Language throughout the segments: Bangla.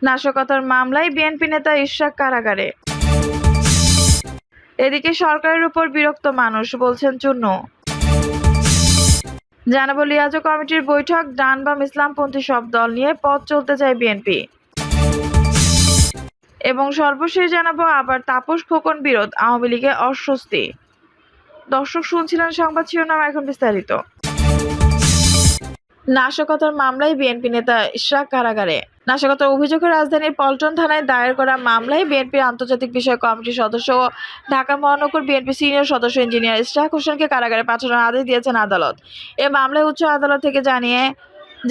নাশকতার মামলায় বিএনপি নেতা ইশরাক কারাগারে। এদিকে সরকারের উপর বিরক্ত মানুষ, বলছেন চুন্নু। জানাবো লিয়াজো কমিটির বৈঠক, ডান বাম ইসলামপন্থী সব দল নিয়ে পথ চলতে চায় বিএনপি। এবং সর্বশেষ জানাবো আবার তাপস খোকন বিরোধ, আওয়ামী লীগে অস্বস্তি। দর্শক শুনছিলেন সংবাদ শিরোনাম, এখন বিস্তারিত। নাশকতার মামলায় বিএনপি নেতা ইশরাক কারাগারে। নাশকতার অভিযোগে রাজধানীর পল্টন থানায় দায়ের করা মামলায় বিএনপির আন্তর্জাতিক বিষয়ক কমিটির সদস্য ও ঢাকা মহানগর বিএনপি সিনিয়র সদস্য ইঞ্জিনিয়ার ইশরাক হোসেনকে কারাগারে পাঠানোর আদেশ দিয়েছেন আদালত। এ মামলায় উচ্চ আদালত থেকে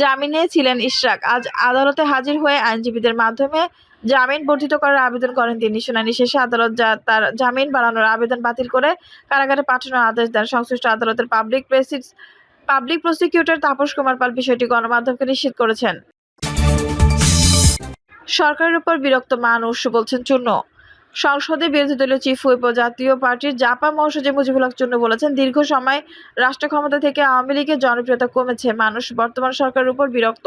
জামিনে ছিলেন ইশরাক। আজ আদালতে হাজির হয়ে আইনজীবীদের মাধ্যমে জামিন বর্ধিত করার আবেদন করেন তিনি। শুনানি শেষে আদালত তার জামিন বাড়ানোর আবেদন বাতিল করে কারাগারে পাঠানোর আদেশ দেন। সংশ্লিষ্ট আদালতের পাবলিক প্রসিকিউটর তাপস কুমার পাল বিষয়টি গণমাধ্যমকে নিশ্চিত করেছেন। সরকারের উপর বিরক্ত মানুষ, বলছেন চুন্নু। সংসদে বিরোধী দলীয় চিফ হুইপ ও জাতীয় পার্টির জাপা মহাসচিব মুজিবুল হক চুন্নু বলেছেন, দীর্ঘ সময় রাষ্ট্র ক্ষমতা থেকে আওয়ামী লীগের জনপ্রিয়তা কমেছে। মানুষ বর্তমান সরকারের উপর বিরক্ত।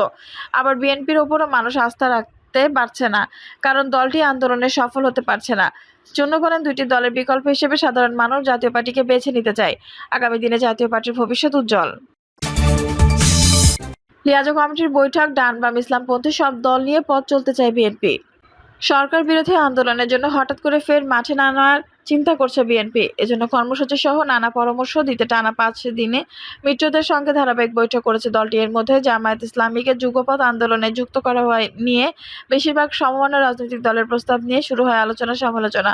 আবার বিএনপির উপরও মানুষ আস্থা রাখতে পারছে না, কারণ দলটি আন্দোলনে সফল হতে পারছে না। চুন্নু বলেন, দুইটি দলের বিকল্প হিসেবে সাধারণ মানুষ জাতীয় পার্টিকে বেছে নিতে চায়। আগামী দিনে জাতীয় পার্টির ভবিষ্যৎ উজ্জ্বল। লিয়াজো কমিটির বৈঠক, ডান বাম ইসলামপন্থী সব দল নিয়ে পথ চলতে চায় বিএনপি। সরকার বিরোধী আন্দোলনের জন্য হঠাৎ করে ফের মাঠে নামার চিন্তা করছে বিএনপি। এজন্য কর্মসূচি সহ নানা পরামর্শ দিতে টানা 5 দিনে মিত্রদের সঙ্গে ধারাবাহিক বৈঠক করেছে দলটি। এর মধ্যে জামায়াত ইসলামীকে যুগপৎ আন্দোলনে যুক্ত করা নিয়ে বেশিরভাগ সমমনা রাজনৈতিক দলের প্রস্তাব নিয়ে শুরু হয় আলোচনা সমালোচনা।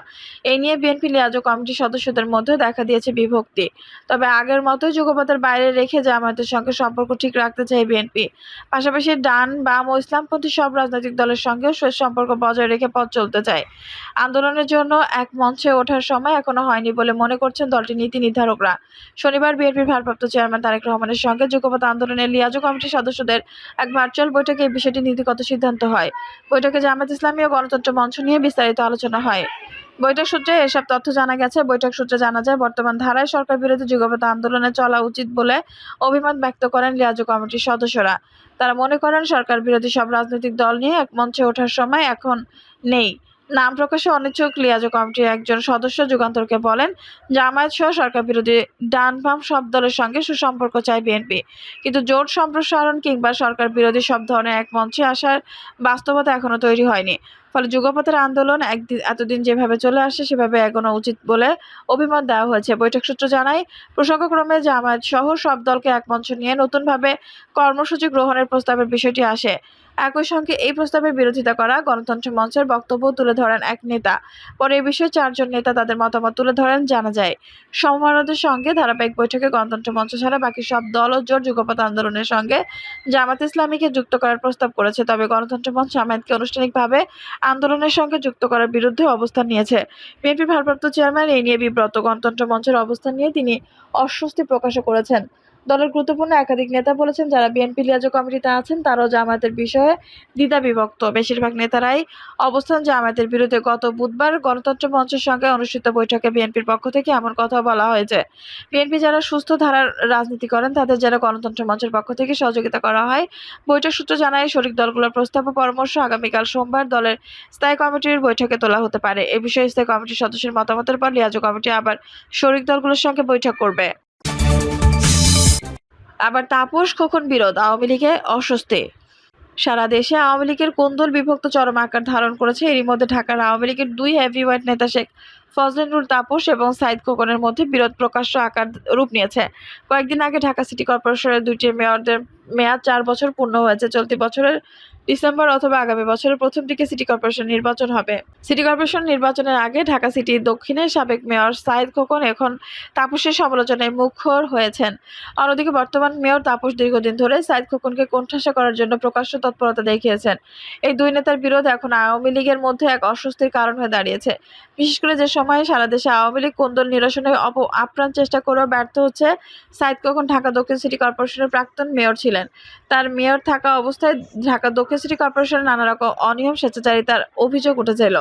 এই নিয়ে বিএনপি লিয়াজো কমিটির সদস্যদের মধ্যে দেখা দিয়েছে বিভক্তি। তবে আগের মতোই যুগপথের বাইরে রেখে জামায়াতের সঙ্গে সম্পর্ক ঠিক রাখতে চায় বিএনপি। পাশাপাশি ডান বাম ও ইসলামপন্থী সব রাজনৈতিক দলের সঙ্গেও সম্পর্ক বজায় রেখে পথ চলতে চায়। আন্দোলনের জন্য এক মঞ্চে ওঠার সময় এখনো হয়নি বলে মনে করছেন দলটির নীতি নির্ধারকরা। শনিবার বিএনপির ভারপ্রাপ্ত চেয়ারম্যান তারেক রহমানের সঙ্গে যুগপৎ আন্দোলনের লিয়াজো কমিটির সদস্যদের এক ভার্চুয়াল বৈঠকে এই বিষয়টি নীতিগত সিদ্ধান্ত হয়। বৈঠকে জামায়াত ইসলামী ও গণতন্ত্র মঞ্চ নিয়ে বিস্তারিত আলোচনা হয়। বৈঠক সূত্রে এসব তথ্য জানা গেছে। বৈঠক সূত্রে জানা যায়, বর্তমান ধারায় সরকার বিরোধী যুগপৎ আন্দোলনে চলা উচিত বলে অভিমত ব্যক্ত করেন লিয়াজো কমিটির সদস্যরা। তারা মনে করেন, সরকার বিরোধী সব রাজনৈতিক দল নিয়ে এক মঞ্চে ওঠার সময় এখন নেই। নাম প্রকাশে অনিচ্ছুক লিয়াজো কমিটির একজন সদস্য যুগান্তরকে বলেন, জামায়াত সহ সরকার বিরোধী ডান বাম সব দলের সঙ্গে সুসম্পর্ক চায় বিএনপি, কিন্তু জোট সম্প্রসারণ কিংবা সরকার বিরোধী সব ধরনের এক মঞ্চে আসার বাস্তবতা এখনো তৈরি হয়নি। ফলে যুগপথের আন্দোলন এতদিন যেভাবে চলে আসছে সেভাবে এগোনো উচিত বলে অভিমত দেওয়া হয়েছে। বৈঠক সূত্র জানায়, প্রসঙ্গক্রমে জামায়াত সহ সব দলকে এক মঞ্চ নিয়ে নতুনভাবে কর্মসূচি গ্রহণের প্রস্তাবের বিষয়টি আসে। একই সঙ্গে এই প্রস্তাবের বিরোধিতা করা গণতন্ত্র মঞ্চের বক্তব্য তুলে ধরেন এক নেতা। পরে এ বিষয়ে 4 জন নেতা তাদের মতামত তুলে ধরেন। জানা যায়, সমমনাদের সঙ্গে ধারাবাহিক বৈঠকে গণতন্ত্র মঞ্চ ছাড়া বাকি সব দল ও জোট যুগপৎ আন্দোলনের সঙ্গে জামায়াত ইসলামীকে যুক্ত করার প্রস্তাব করেছে। তবে গণতন্ত্র মঞ্চ জামায়াতকে আনুষ্ঠানিকভাবে আন্দোলনের সঙ্গে যুক্ত করার বিরুদ্ধে অবস্থান নিয়েছে। বিএনপির ভারপ্রাপ্ত চেয়ারম্যান এই নিয়ে বিব্রত। গণতন্ত্র মঞ্চের অবস্থান নিয়ে তিনি অস্বস্তি প্রকাশও করেছেন। দলের গুরুত্বপূর্ণ একাধিক নেতা বলেছেন, যারা বিএনপি লিয়াজো কমিটিতে আছেন তারাও জামায়াতের বিষয়ে দ্বিধা বিভক্ত। বেশিরভাগ নেতারাই অবস্থান জামায়াতের বিরুদ্ধে। গত বুধবার গণতন্ত্র মঞ্চের সঙ্গে অনুষ্ঠিত বৈঠকে বিএনপির পক্ষ থেকে এমন কথা বলা হয়েছে। বিএনপি যারা সুস্থ ধারার রাজনীতি করেন তাদের যারা গণতন্ত্র মঞ্চের পক্ষ থেকে সহযোগিতা করা হয়। বৈঠক সূত্র জানায়, শরিক দলগুলোর প্রস্তাব ও পরামর্শ আগামীকাল সোমবার দলের স্থায়ী কমিটির বৈঠকে তোলা হতে পারে। এ বিষয়ে স্থায়ী কমিটির সদস্যের মতামতের পর লিয়াজো কমিটি আবার শরিক দলগুলোর সঙ্গে বৈঠক করবে। আবার তাপস খোকন বিরোধ, আওয়ামী লীগে অস্বস্তি। সারা দেশে আওয়ামী লীগের কোন্দল বিভক্ত চরম আকার ধারণ করেছে। এরই মধ্যে ঢাকার আওয়ামী লীগের 2 হেভিওয়েট নেতা শেখ ফজলে-নুর তাপস এবং সাইদ খোকনের মধ্যে বিরোধ প্রকাশ্য আকার রূপ নিয়েছে। কয়েকদিন আগে ঢাকা সিটি কর্পোরেশনের 2টি মেয়রদের মেয়াদ 4 বছর পূর্ণ হয়েছে। চলতি বছরের ডিসেম্বর অথবা আগামী বছরের প্রথম দিকে সিটি কর্পোরেশন নির্বাচন হবে। সিটি কর্পোরেশন নির্বাচনের আগে ঢাকা সিটি দক্ষিণের সাবেক মেয়র সাইদ খোকন এখন তাপসের সমালোচনায় মুখর হয়েছেন। অন্যদিকে বর্তমান মেয়র তাপস দীর্ঘদিন ধরে সাইদ খোকনকে কোণঠাসা করার জন্য প্রকাশ্য তৎপরতা দেখিয়েছেন। এই দুই নেতার বিরোধ এখন আওয়ামী লীগের মধ্যে এক অস্বস্তির কারণ হয়ে দাঁড়িয়েছে। বিশেষ করে যে সময়ে সারা দেশে আওয়ামী লীগ কোন্দল নিরসনে আপ্রাণ চেষ্টা করেও ব্যর্থ হচ্ছে, সাঈদ খোকন ঢাকা দক্ষিণ সিটি কর্পোরেশনের প্রাক্তন মেয়র ছিলেন। তার মেয়র থাকা অবস্থায় ঢাকা দক্ষিণ সিটি কর্পোরেশনের নানা রকম অনিয়ম, স্বেচ্ছাচারিতার অভিযোগ উঠেছিল।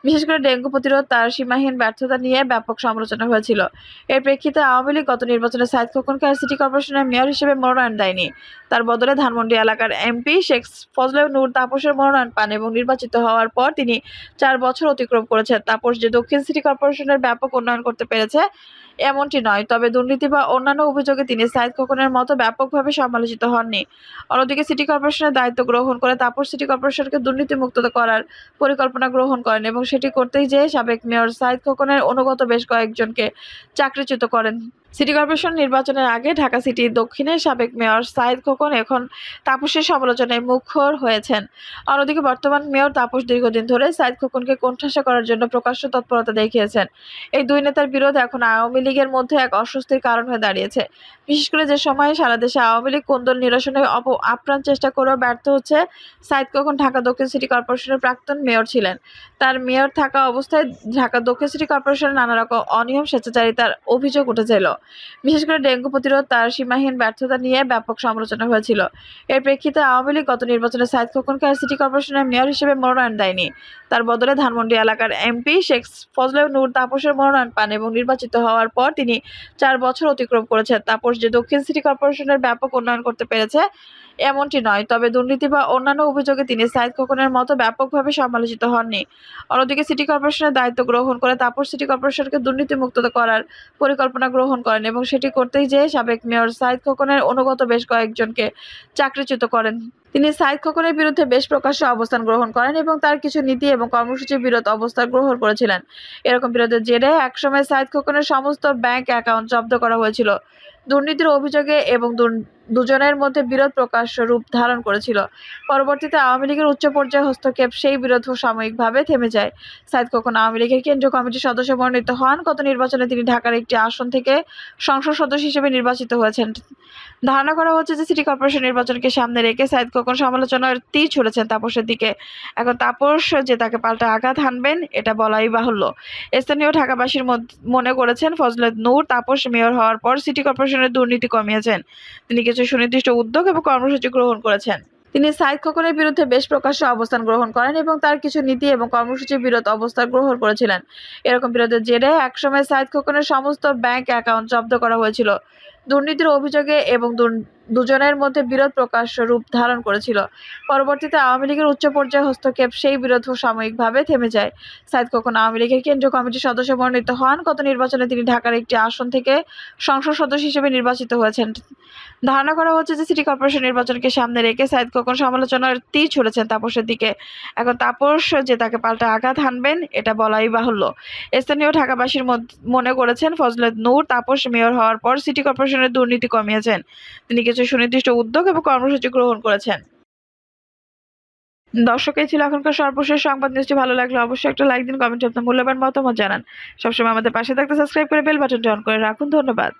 বিশেষ করে ডেঙ্গু প্রতিরোধ তার সীমাহীন ব্যর্থতা নিয়ে ব্যাপক সমালোচনা হয়েছিল। এর প্রেক্ষিতে আওয়ামী লীগ গত নির্বাচনে সাঈদ খোকনকে আর সিটি কর্পোরেশনের মেয়র হিসেবে মনোনয়ন দেয়নি। তার বদলে ধানমন্ডি এলাকার এমপি শেখ ফজলে নূর তাপসের মনোনয়ন পান এবং নির্বাচিত হওয়ার পর তিনি 4 বছর অতিক্রম করেছেন। তাপস যে দক্ষিণ সিটি কর্পোরেশনের ব্যাপক উন্নয়ন করতে পেরেছে এমনটি নয়, তবে দুর্নীতি বা অন্যান্য অভিযোগে তিনি সাঈদ খোকনের মতো ব্যাপকভাবে সমালোচিত হননি। অন্যদিকে সিটি কর্পোরেশনের দায়িত্ব গ্রহণ করে তাপস সিটি কর্পোরেশনকে দুর্নীতিমুক্ত করার পরিকল্পনা গ্রহণ করেন এবং সেটি করতেই যেয়ে সাবেক মেয়র সাঈদ খোকনের অনুগত বেশ কয়েকজনকে চাকরিচ্যুত করেন। সিটি কর্পোরেশন নির্বাচনের আগে ঢাকা সিটি দক্ষিণের সাবেক মেয়র সাঈদ খোকন এখন তাপসের সমালোচনায় মুখর হয়েছেন। অন্যদিকে বর্তমান মেয়র তাপস দীর্ঘদিন ধরে সাঈদ খোকনকে কোণঠাসা করার জন্য প্রকাশ্য তৎপরতা দেখিয়েছেন। এই দুই নেতার বিরোধ এখন আওয়ামী লীগের মধ্যে এক অস্বস্তির কারণ হয়ে দাঁড়িয়েছে। বিশেষ করে যে সময়ে সারা দেশে আওয়ামী লীগ কোন্দল নিরসনে আপ্রাণ চেষ্টা করেও ব্যর্থ হচ্ছে, সাঈদ খোকন ঢাকা দক্ষিণ সিটি কর্পোরেশনের প্রাক্তন মেয়র ছিলেন। তার মেয়র থাকা অবস্থায় ঢাকা দক্ষিণ সিটি কর্পোরেশনের নানা রকম অনিয়ম, স্বেচ্ছাচারিতার অভিযোগ উঠেছিল। বিশেষ করে ডেঙ্গু প্রতিরোধ তার সীমাহীন ব্যর্থতা নিয়ে ব্যাপক সমালোচনা হয়েছিল। এর প্রেক্ষিতে আওয়ামী লীগ গত নির্বাচনে সাঈদ খোকনকে আর সিটি কর্পোরেশনের মেয়র হিসেবে মনোনয়ন দেয়নি। তার বদলে ধানমন্ডি এলাকার এমপি শেখ ফজলে নূর তাপসের মনোনয়ন পান এবং নির্বাচিত হওয়ার পর তিনি 4 বছর অতিক্রম করেছেন। তাপস যে দক্ষিণ সিটি কর্পোরেশনের ব্যাপক উন্নয়ন করতে পেরেছে এমনটি নয়, তবে দুর্নীতি বা অন্যান্য অভিযোগে তিনি সাঈদ খোকনের মতো ব্যাপকভাবে সমালোচিত হননি। অন্যদিকে সিটি কর্পোরেশনের দায়িত্ব গ্রহণ করে তাপস সিটি কর্পোরেশনকে দুর্নীতিমুক্ত করার পরিকল্পনা গ্রহণ করেন এবং সেটি করতেই যেয়ে সাবেক মেয়র সাঈদ খোকনের অনুগত বেশ কয়েকজনকে চাকরিচ্যুত করেন। তিনি সাঈদ খোকনের বিরুদ্ধে বেশ প্রকাশ্যে অবস্থান গ্রহণ করেন এবং তার কিছু নীতি এবং কর্মসূচির বিরোধ অবস্থান গ্রহণ করেছিলেন। এরকম বিরোধের জেরে একসময় সাঈদ খোকনের সমস্ত ব্যাংক অ্যাকাউন্ট জব্দ করা হয়েছিল। দুর্নীতির অভিযোগে এবং দুজনের মধ্যে বিরোধ প্রকাশ্য রূপ ধারণ করেছিল। পরবর্তীতে আওয়ামী লীগের উচ্চ পর্যায়ে হস্তক্ষেপ সেই বিরোধ সাময়িকভাবে থেমে যায়। সাঈদ খোকন আওয়ামী লীগের কেন্দ্রীয় কমিটির সদস্য মনোনীত হন। গত নির্বাচনে তিনি ঢাকার একটি আসন থেকে সংসদ সদস্য হিসেবে নির্বাচিত হয়েছেন। ধারণা করা হচ্ছে যে সিটি কর্পোরেশন নির্বাচনকে সামনে রেখে সাঈদ খোকন সমালোচনার তীর ছুড়েছেন তাপসের দিকে। এখন তাপস যে তাকে পাল্টা আঘাত হানবেন এটা বলাই বাহুল্য। স্থানীয় ঢাকাবাসীর মনে করেছেন ফজলে নূর তাপস মেয়র হওয়ার পর সিটি কর্পোরেশনের দুর্নীতি কমিয়েছেন। তিনি কিছু সুনির্দিষ্ট উদ্যোগ এবং কর্মসূচি গ্রহণ করেছেন। তিনি সাঈদ খোকনের বিরুদ্ধে বেশ প্রকাশ্যে অবস্থান গ্রহণ করেন এবং তার কিছু নীতি এবং কর্মসূচির বিরোধ অবস্থান গ্রহণ করেছিলেন। এরকম বিরোধের জেরে একসময় সাঈদ খোকনের সমস্ত ব্যাংক অ্যাকাউন্ট জব্দ করা হয়েছিল। দুর্নীতির অভিযোগে এবং দুজনের মধ্যে বিরোধ প্রকাশ্য রূপ ধারণ করেছিল। পরবর্তীতে আওয়ামী লীগের উচ্চ পর্যায়ে হস্তক্ষেপ সেই বিরোধ সাময়িকভাবে থেমে যায়। সাঈদ খোকন আওয়ামী লীগের কেন্দ্রীয় কমিটির সদস্য মনোনীত হন। গত নির্বাচনে তিনি ঢাকার একটি আসন থেকে সংসদ সদস্য হিসেবে নির্বাচিত হয়েছেন। ধারণা করা হচ্ছে যে সিটি কর্পোরেশন নির্বাচনকে সামনে রেখে সাঈদ খোকন সমালোচনার তীর ছুড়েছেন তাপসের দিকে। এখন তাপস যে তাকে পাল্টা আঘাত হানবেন এটা বলাই বাহুল্য। স্থানীয় ঢাকাবাসীর মনে করেছেন ফজলে নূর তাপস মেয়র হওয়ার পর সিটি কর্পোরেশনের দুর্নীতি কমিয়েছেন। তিনি কিছু সুনির্দিষ্ট উদ্যোগ এবং কর্মসূচি গ্রহণ করেছেন। দর্শক, এই ছিল এখনকার সর্বশেষ সংবাদ। নিউজটি ভালো লাগলে অবশ্যই একটা লাইক দিন, কমেন্টে আপনার মূল্যবান মতামত জানান। সবসময় আমাদের পাশে থাকতে সাবস্ক্রাইব করে বেল বাটনটি অন করে রাখুন। ধন্যবাদ।